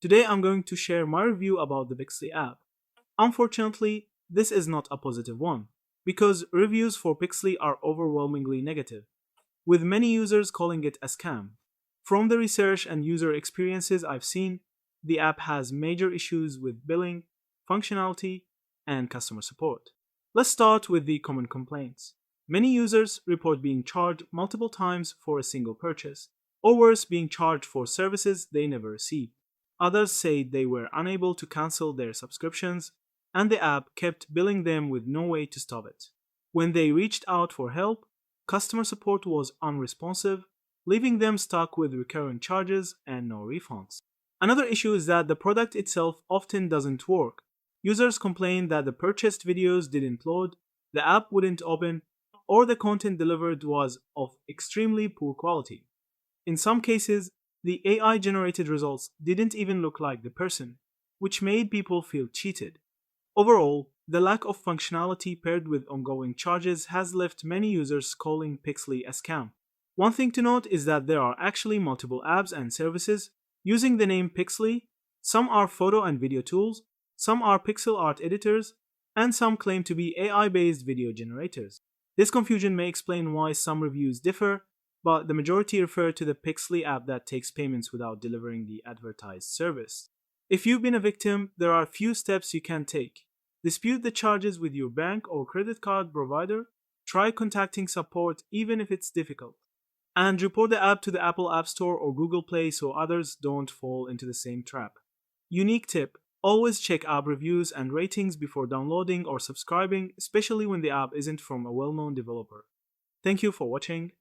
Today I'm going to share my review about the Pixly app. Unfortunately, this is not a positive one, because reviews for Pixly are overwhelmingly negative, with many users calling it a scam. From the research and user experiences I've seen, the app has major issues with billing, functionality, and customer support. Let's start with the common complaints. Many users report being charged multiple times for a single purchase, or worse, being charged for services they never received. Others say they were unable to cancel their subscriptions, and the app kept billing them with no way to stop it. When they reached out for help, customer support was unresponsive, leaving them stuck with recurring charges and no refunds. Another issue is that the product itself often doesn't work. Users complain that the purchased videos didn't load, the app wouldn't open, or the content delivered was of extremely poor quality. In some cases, the AI generated results didn't even look like the person, which made people feel cheated. Overall, the lack of functionality paired with ongoing charges has left many users calling Pixly a scam. One thing to note is that there are actually multiple apps and services using the name Pixly. Some are photo and video tools, some are pixel art editors, and some claim to be AI based video generators. This confusion may explain why some reviews differ, but the majority refer to the Pixly app that takes payments without delivering the advertised service. If you've been a victim, there are a few steps you can take. Dispute the charges with your bank or credit card provider. Try contacting support even if it's difficult. And report the app to the Apple App Store or Google Play so others don't fall into the same trap. Unique tip: always check app reviews and ratings before downloading or subscribing, especially when the app isn't from a well known developer. Thank you for watching.